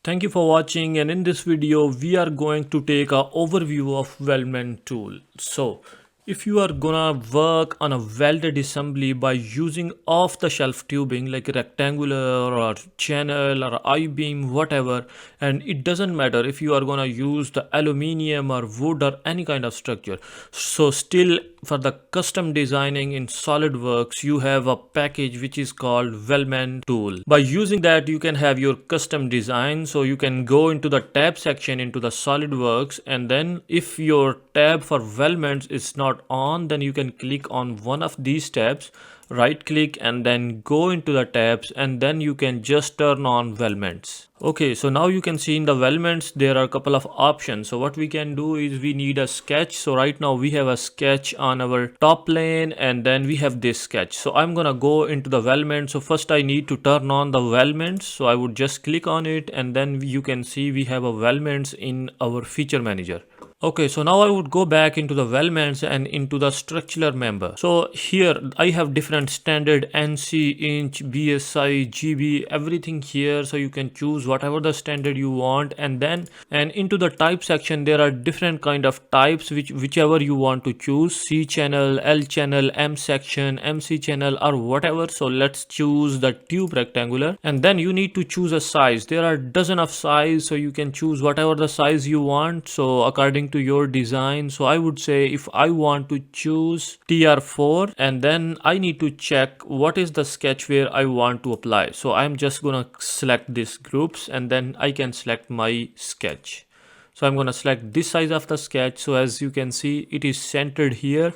Thank you for watching, and in this video we are going to take a overview of weldment tool. So if you are gonna work on a welded assembly by using off-the-shelf tubing like rectangular or channel or I-beam, whatever, and it doesn't matter if you are gonna use the aluminium or wood or any kind of structure. So still for the custom designing in SOLIDWORKS, you have a package which is called Weldment tool. By using that, you can have your custom design. So you can go into the tab section into the SOLIDWORKS, and then if your tab for weldments is not on, then you can click on one of these tabs, right click, and then go into the tabs, and then you can just turn on weldments. Okay, so now you can see in the weldments there are a couple of options. So what we can do is we need a sketch. So right now we have a sketch on our top plane, and then we have this sketch. So I'm gonna go into the weldment. So first I need to turn on the weldments. So I would just click on it, and then you can see we have a weldments in our feature manager. Okay, so now I would go back into the weldments and into the structural member. So here I have different standard NC, inch, BSI, GB, everything here. So you can choose whatever the standard you want, and into the type section there are different kind of types whichever you want to choose: C channel, L channel, M section, MC channel, or whatever. So let's choose the tube rectangular, and then you need to choose a size. There are dozen of size, so you can choose whatever the size you want. So according to your design, so I would say if I want to choose TR4, and then I need to check what is the sketch where I want to apply. So I'm just gonna select these groups, and then I can select my sketch. So I'm gonna select this size of the sketch. So as you can see, it is centered here,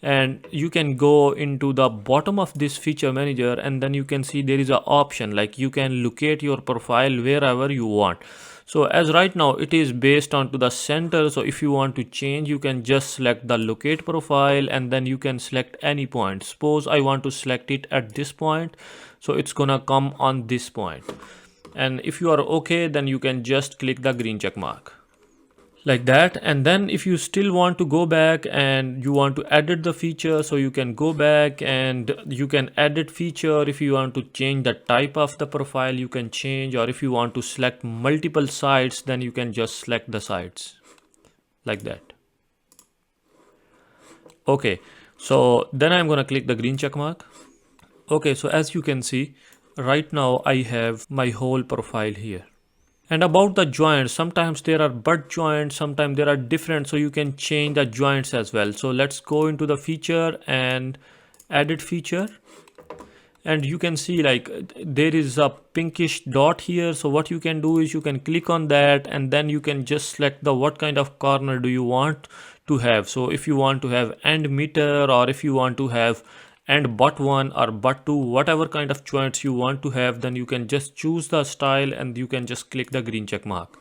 and you can go into the bottom of this feature manager, and then you can see there is an option like you can locate your profile wherever you want. So as right now it is based on to the center, so if you want to change, you can just select the locate profile, and then you can select any point. Suppose I want to select it at this point, so it's gonna come on this point. And if you are okay, then you can just click the green check mark like that. And then if you still want to go back and you want to edit the feature, so you can go back and you can edit feature. If you want to change the type of the profile, you can change, or if you want to select multiple sides, then you can just select the sides like that. Okay, so then I'm gonna click the green check mark. Okay, so as you can see right now I have my whole profile here. And about the joints, sometimes there are butt joints, sometimes there are different, so you can change the joints as well. So let's go into the feature and edit feature, and you can see like there is a pinkish dot here. So what you can do is you can click on that, and then you can just select the what kind of corner do you want to have. So if you want to have end meter, or if you want to have and butt 1 or butt 2, whatever kind of joints you want to have, then you can just choose the style, and you can just click the green check mark.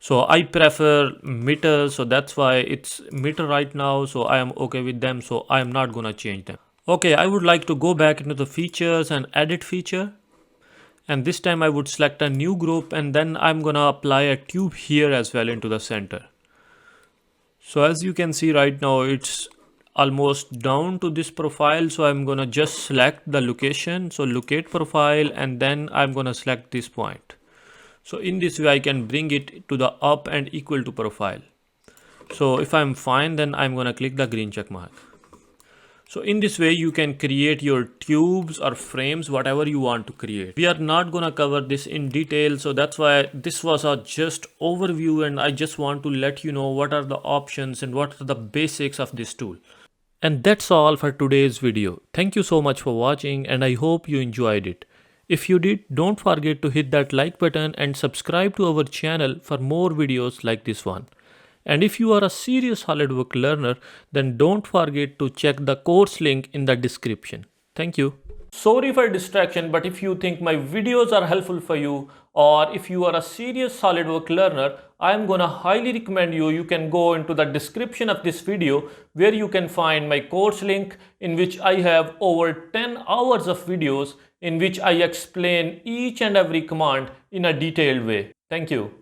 So I prefer meter, so that's why it's meter right now, so I am okay with them, so I am not gonna change them. Okay, I would like to go back into the features and edit feature, and this time I would select a new group, and then I'm gonna apply a tube here as well into the center. So as you can see right now it's almost down to this profile, so I'm gonna just select the location, so locate profile, and then I'm gonna select this point. So in this way I can bring it to the up and equal to profile. So if I'm fine, then I'm gonna click the green check mark. So in this way you can create your tubes or frames, whatever you want to create. We are not gonna cover this in detail, so that's why this was a just overview, and I just want to let you know what are the options and what are the basics of this tool. And that's all for today's video. Thank you so much for watching, and I hope you enjoyed it. If you did, don't forget to hit that like button and subscribe to our channel for more videos like this one. And if you are a serious SolidWorks learner, then don't forget to check the course link in the description. Thank you. Sorry for distraction, but if you think my videos are helpful for you, or if you are a serious SolidWorks learner, I am gonna highly recommend you can go into the description of this video, where you can find my course link, in which I have over 10 hours of videos in which I explain each and every command in a detailed way. Thank you.